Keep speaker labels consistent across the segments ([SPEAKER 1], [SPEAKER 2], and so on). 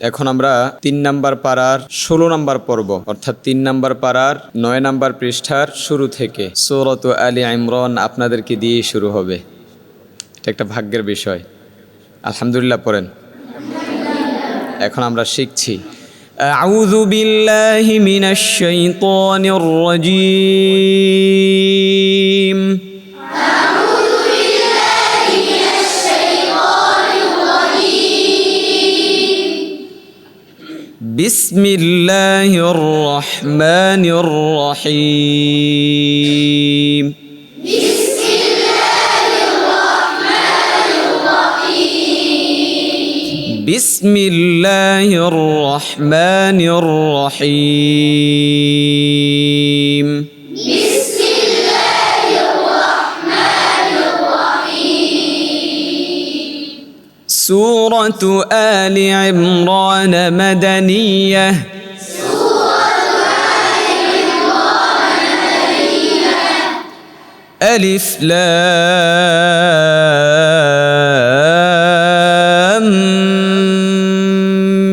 [SPEAKER 1] এখন আমরা 3 নাম্বার পারার 16 নাম্বার পর্ব অর্থাৎ 3 নাম্বার পারার 9 নাম্বার পৃষ্ঠার শুরু থেকে সূরাত আলী ইমরান আপনাদেরকে দিয়ে শুরু হবে। এটা একটা ভাগ্যের বিষয়। আলহামদুলিল্লাহ পড়েন। এখন আমরা শিখছি। আউযু বিল্লাহি মিনাশ শাইতানির রাজীম। বিসমিল্লাহির রহমানির রহিম। বিসমিল্লাহির রহমানির রহিম। سورة آل عمران مدنية ألف لام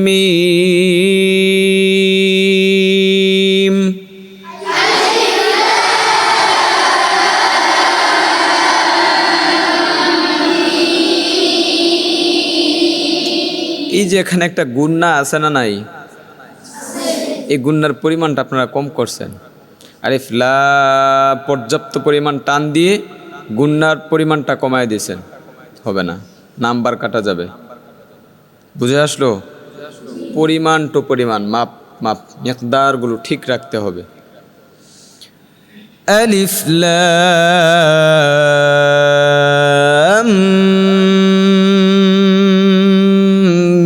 [SPEAKER 1] ميم। এই যে এখানে একটা গুণনা আছে না নাই, এই গুণনার পরিমাণটা আপনারা কম করছেন। আলিফ লাম পর্যাপ্ত পরিমাণ টান দিয়ে গুণনার পরিমাণটা কমায় দিয়েছেন, হবে না, নাম্বার কাটা যাবে। বুঝে আসলো? পরিমাণ টু পরিমাণ, মাপ মাপ মিকদারগুলো ঠিক রাখতে হবে। আলিফ লাম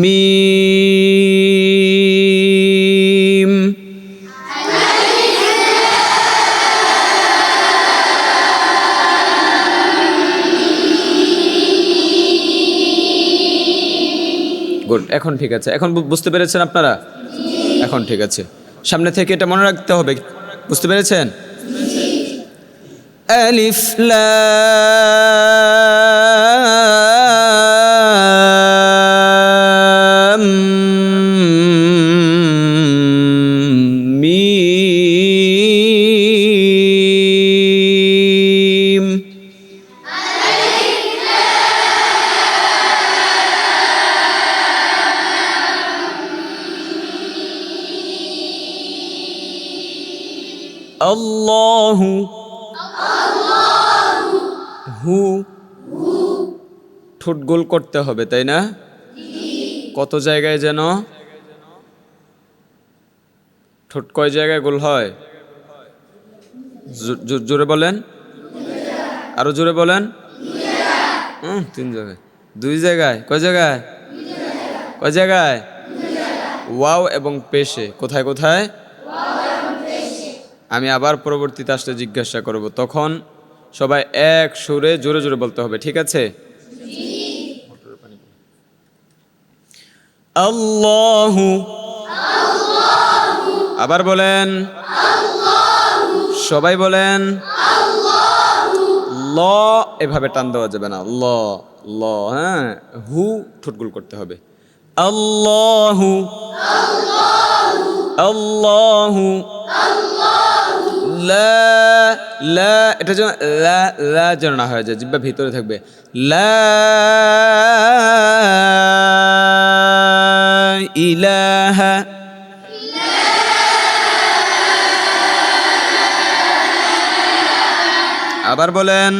[SPEAKER 1] মিম। গুড, এখন ঠিক আছে। এখন বুঝতে পেরেছেন আপনারা? এখন ঠিক আছে। সামনে থেকে এটা মনে রাখতে হবে। বুঝতে পেরেছেন? আলিফ লাম মিম। আল্লাহু হু, ঠোঁট গোল করতে হবে, তাই না? কত জায়গায় যেন ঠোঁট কয় জায়গায় গোল হয়? জোরে বলেন, আরো জোরে বলেন। 3 জায়গায়, 2 জায়গায়। কয় জায়গায়? কয় জায়গায়? ওয়াও এবং পেশে। কোথায় কোথায়? আমি আবার পরবর্তীতে আসলে জিজ্ঞাসা করব, তখন সবাই এক সুরে জোরে জোরে বলতে হবে, ঠিক আছে? আল্লাহু, আবার বলেন, সবাই বলেন। ল এভাবে টান দেওয়া যাবে না, ল ল, হ্যাঁ, হু ঠোঁট গোল করতে হবে। আল্লাহু আল্লাহু লা লা, এটা যেন লা লা যেন না হয়ে যায়, জিহ্বা ভিতরে থাকবে। লা ইলাহা, আবার বলেন।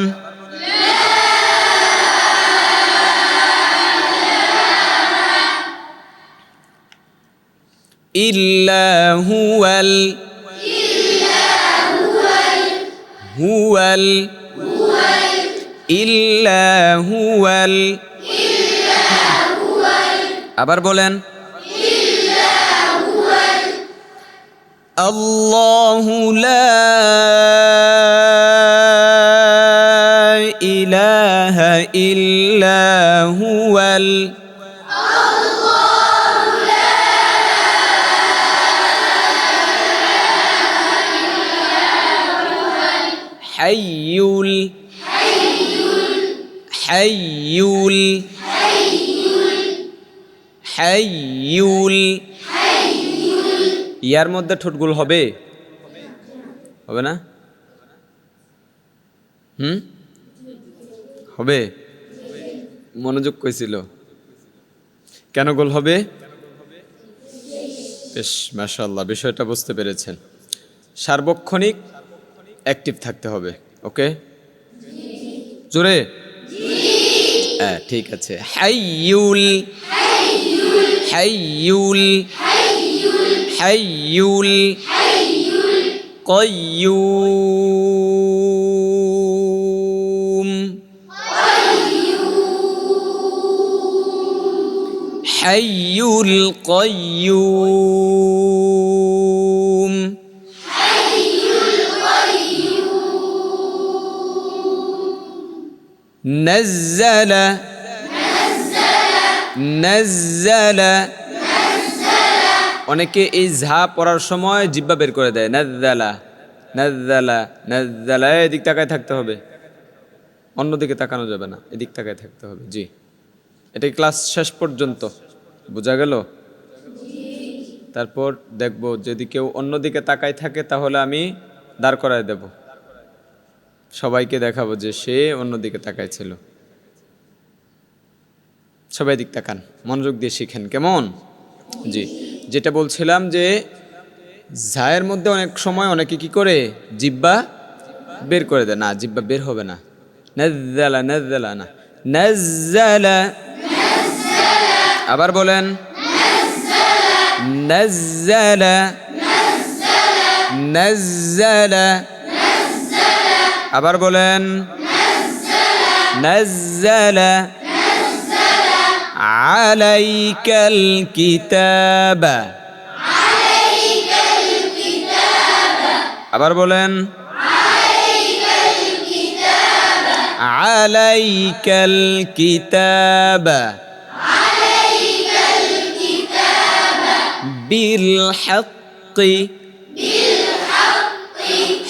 [SPEAKER 1] ইল্লা হুয়াল হুয়াল ইল্লা হুয়াল, আবার বলেন। আল্লাহু লা ইলাহা ইল্লা হুয়াল হাইয়ুল হাইয়ুল হাইয়ুল, ইয়ার মধ্যে ঠোঁট গোল হবে? হবে না? হবে? মনোযোগ কইছিল। কেন গোল হবে? বেশ, মাশাআল্লাহ, বিষয়টা বুঝতে পেরেছেন। সার্বক্ষণিক অ্যাক্টিভ থাকতে হবে। ওকে, জোরে? হ্যাঁ, ঠিক আছে। হাইয়ুল, হাইয়ুল, হাইয়ুল, কাইয়ুম, হাইয়ুল কাইয়ুম, নাজ্জালা, নাজ্জালা। অনেকে এই ঝা পড়ার সময় জিহ্বা বের করে দেয়। নাজ্জালা, নাজ্জালা, নাজ্জালা। এদিক তাকায় থাকতে হবে, অন্যদিকে তাকানো যাবে না, এদিক তাকায় থাকতে হবে। জি, এটা ক্লাস শেষ পর্যন্ত বোঝা গেল? তারপর দেখব যদি কেউ অন্যদিকে তাকায় থাকে তাহলে আমি দাঁড় করায় দেব, সবাইকে দেখাবো যে সে অন্যদিকে তাকায় ছিল। সবাই দিক তাকান, মনোযোগ দিয়ে শিখেন, কেমন? জি, যেটা বলছিলাম যে ঝায়ের মধ্যে অনেক সময় অনেকে কি করে জিহ্বা বের করে দেয়। না, জিহ্বা বের হবে না। নাজ্জালা, নাজ্জালা না, নাজ্জালা। আবার বলেন, নাজ্জালা, নাজ্জালা। আবার বলেন, নাজ্জালা আলাইকাল কিতাবা। আবার বলেন, আলাইকাল কিতাবা বিল হাক্কি।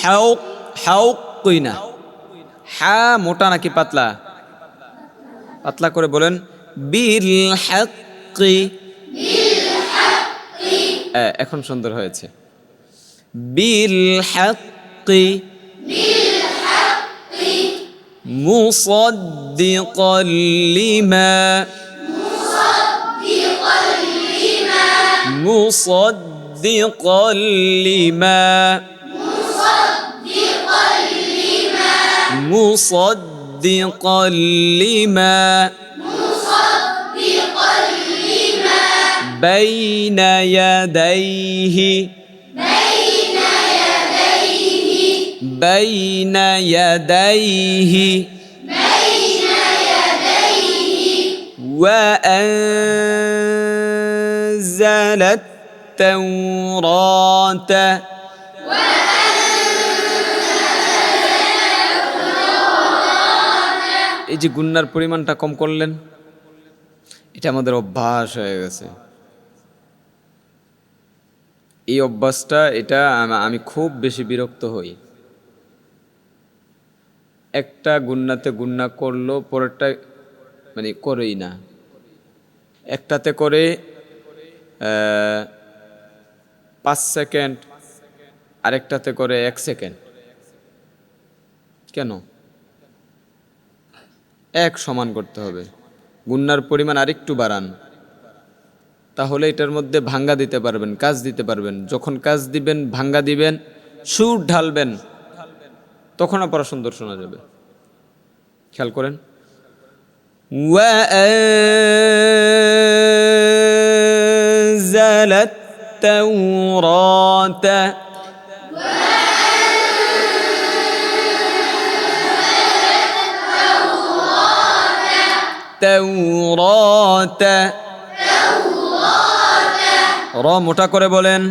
[SPEAKER 1] হাউক, হাউক কই না। হা মোটা নাকি পাতলা? পাতলা করে বলেন, বিল হাক্কি। এখন সুন্দর হয়েছে। বিল হাক্কি মুসাদ্দিকাল লিমা, মুসাদ্দিকাল লিমা, মুসাদ্দিকাল লিমা বাইনা ইয়াদাইহি, বাইনা ইয়াদাইহি ওয়া আনজালাত তাওরাতা। এই যে গুন্নার পরিমাণটা কম করলেন, এটা আমাদের অভ্যাস হয়ে গেছে। এই অভ্যাসটা, এটা আমি খুব বেশি বিরক্ত হই। একটা গুন্নাতে গুন্না করলো, পরেরটা মানে করেই না। একটাতে করে 5 সেকেন্ড, আরেকটাতে করে 1 সেকেন্ড। কেন? এক সমান করতে হবে। গুন্নার পরিমাণ আরেকটু বাড়ান, তাহলে এটার মধ্যে ভাঙ্গা দিতে পারবেন, কাজ দিতে পারবেন। যখন কাজ দিবেন, ভাঙ্গা দিবেন, সুর ঢালবেন, তখন পড়া সুন্দর শোনা যাবে। খেয়াল করেন। ওয়া আনজালাত তাওরাতা, তাওরাতা। র মোটা করে বলেন,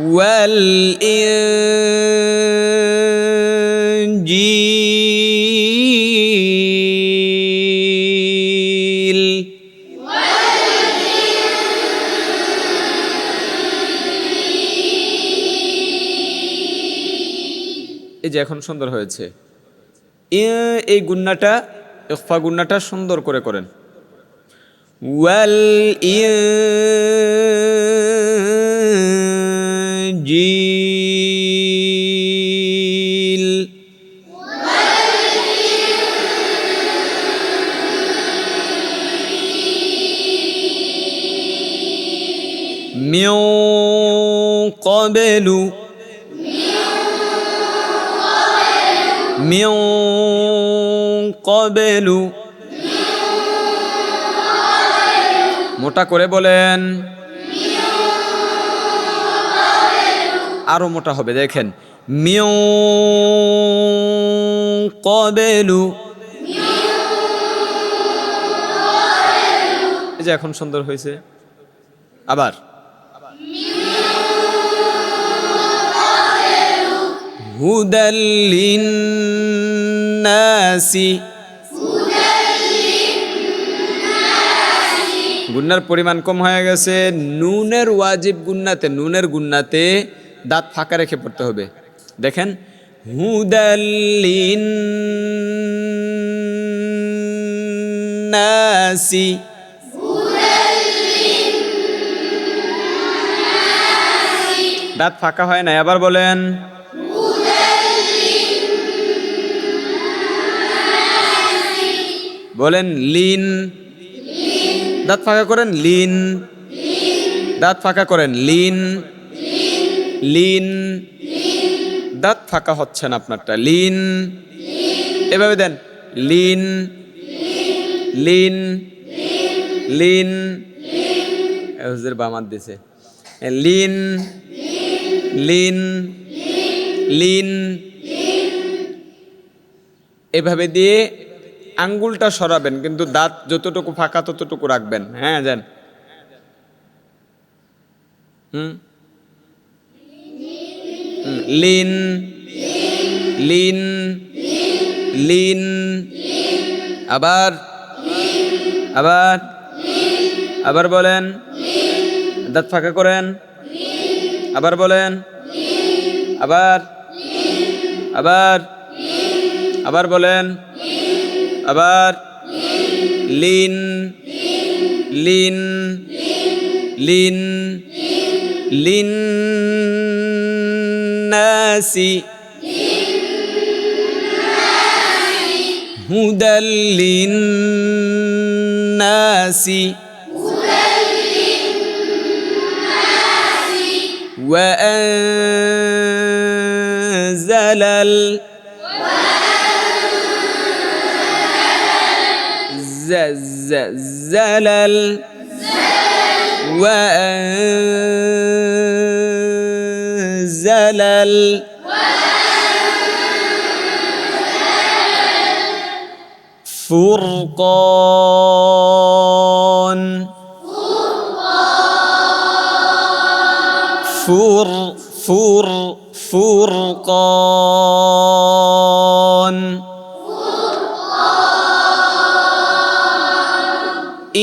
[SPEAKER 1] ওয়াল ইনজিল। এই যে এখন সুন্দর হয়েছে। এই গুন্নাটা, ইখফা গুন্নাটা সুন্দর করে করেন। والإنجيل من قبل من قبل মোটা করে বলেন, আরো মোটা হবে, দেখেন মিউ কবেলু, এই যে এখন সুন্দর হয়েছে। আবার হুদাল লিন্নাসি, গুন্নার পরিমাণ কম হয়ে গেছে। নুনের ওয়াজিব গুন্নাতে, নুনের গুন্নাতে দাঁত ফাঁকা রেখে পড়তে হবে। দেখেন হুদাল লিন্নাসি, দাঁত ফাঁকা হয় না। আবার বলেন বলেন লিন, দাঁত ফাঁকা করেন লিন, দাঁত ফাঁকা করেন লিন, লিন, দাঁত ফাঁকা হচ্ছে না আপনারটা, লিন, এভাবে দেন লিন, লিন, লিন, হুজুর বামাত দিছে, লিন, লিন, লিন, এভাবে দিয়ে আঙ্গুলটা সরাবেন, কিন্তু দাঁত যতটুকু ফাঁকা ততটুকু রাখবেন। হ্যাঁ যান, লিন, লিন, লিন, আবার আবার আবার বলেন, দাঁত ফাঁকা করেন, আবার বলেন, আবার আবার আবার বলেন, আবার লিন, লিন, লিন, লিন নাসি হুদাল লিন নাসি ওয়া আনজালাল زلل وأنزل فرقان فرقان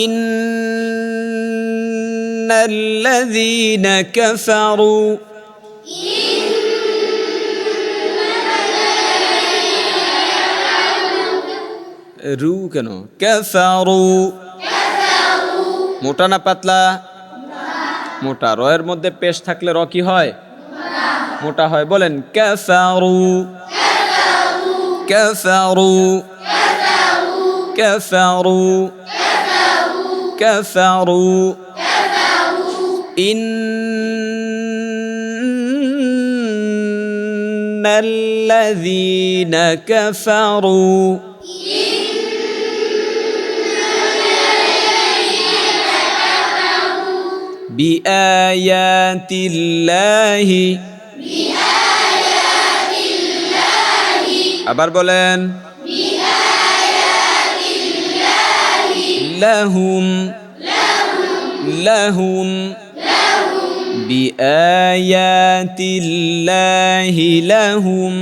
[SPEAKER 1] إن الذين كفروا রু কেন কাফারু, মোটা না পাতলা? মোটা। রয়ের মধ্যে পেশ থাকলে র কি হয়? মোটা হয়। বলেন কাফারু, কাফারু, কাফারু, কাফারু, ইন্নাল্লাযীনা কাফারু বিআয়াতিল্লাহি, আবার বলেন লাহুম, লাহুম বিআয়াতিল্লাহি লাহুম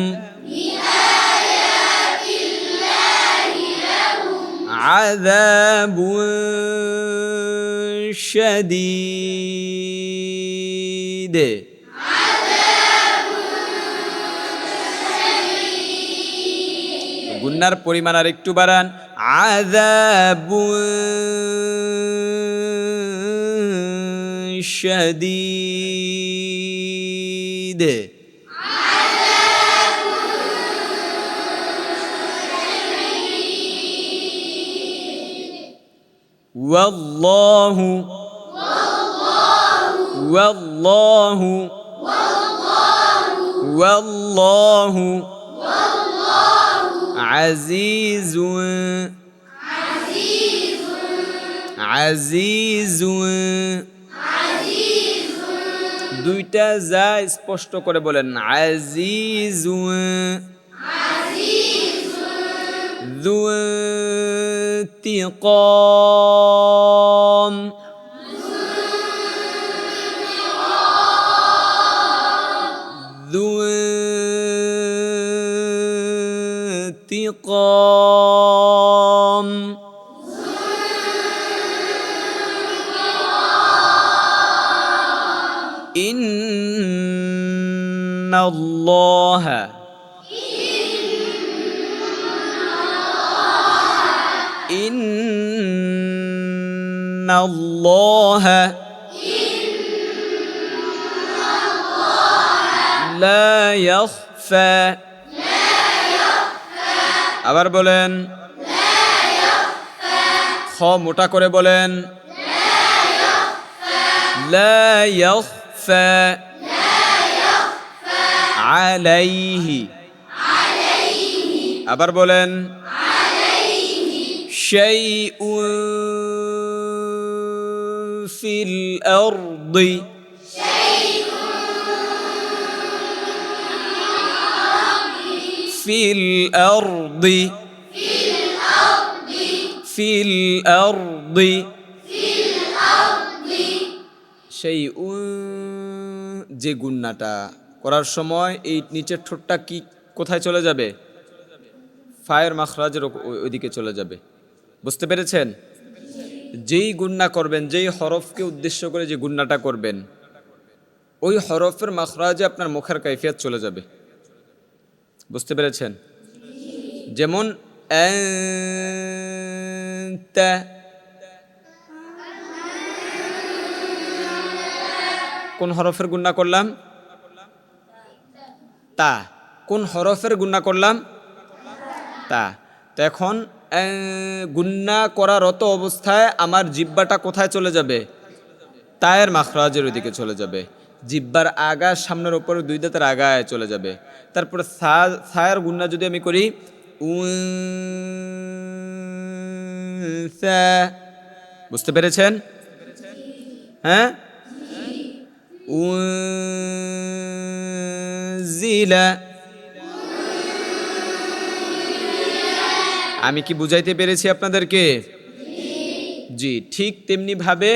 [SPEAKER 1] আযাবুন শাদীদ। গুণ গুনার পরিমাণ আর একটু বাড়ান। আযাবুন শাদীদ। ওয়াল্লাহু ওয়াল্লাহু ওয়াল্লাহু আজিজুন আজিজুন। দুইটা যা স্পষ্ট করে বলেন, আজিজুন। যু ইন্তিকাম ذو انتقام إن الله إن الله لا يخفى আবার বলেন, খ মোটা করে বলেন, لا يخفى عليه। আবার বলেন, شيء في الأرض في الأرض في الأرض شيء। যে গুন্নাটা করার সময় এই নিচের ঠোঁটটা কি কোথায় চলে যাবে? ফায়ের মাখরাজের ওইদিকে চলে যাবে। বুঝতে পেরেছেন? যেই গুন্না করবেন, যেই হরফকে উদ্দেশ্য করে যে গুন্নাটা করবেন, ওই হরফের মাখরাজে আপনার মুখের কাইফিয়াত চলে যাবে। বুঝতে পেরেছেন? যেমন আনতা, কোন হরফের গুন্না করলাম? তা। কোন হরফের গুন্না করলাম? তা। তো এখন গুন্না করারত অবস্থায় আমার জিহ্বাটা কোথায় চলে যাবে? তায়ের মাখরাজের ওইদিকে চলে যাবে। জিহ্বার আগা সামনের ওপরে দুই দাঁতের আগায় চলে যাবে। তারপরে সায়ের গুন্না যদি আমি করি, উনসা। বুঝতে পেরেছেন? হ্যাঁ, উনজিলা। আমি কি বুঝাইতে পেরেছি আপনাদেরকে? জি, ঠিক তেমনি ভাবে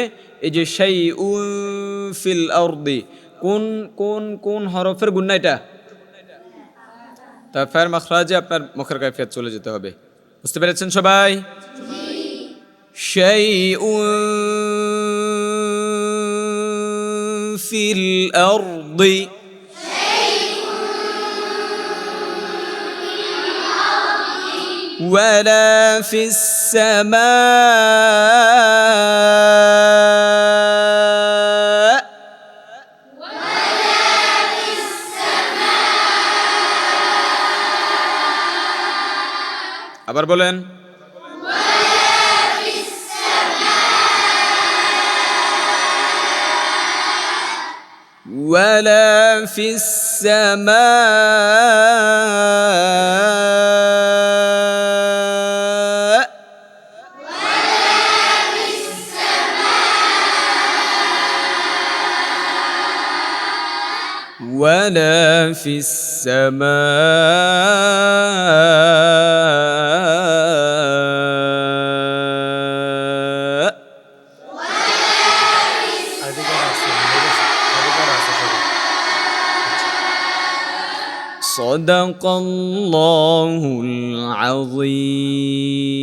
[SPEAKER 1] এই যে শাইউন ফিল আরদি, কোন কোন কোন হরফের গুন্না এটা? তা ফায়ের মাখরাজে আপনার মুখের কাইফিয়াত চলে যেতে হবে। বুঝতে পেরেছেন সবাই? শাইউন ফিল আরদি ولا في السماء আবার বলেন, ولا في السماء ولا في السماء صدق الله العظيم।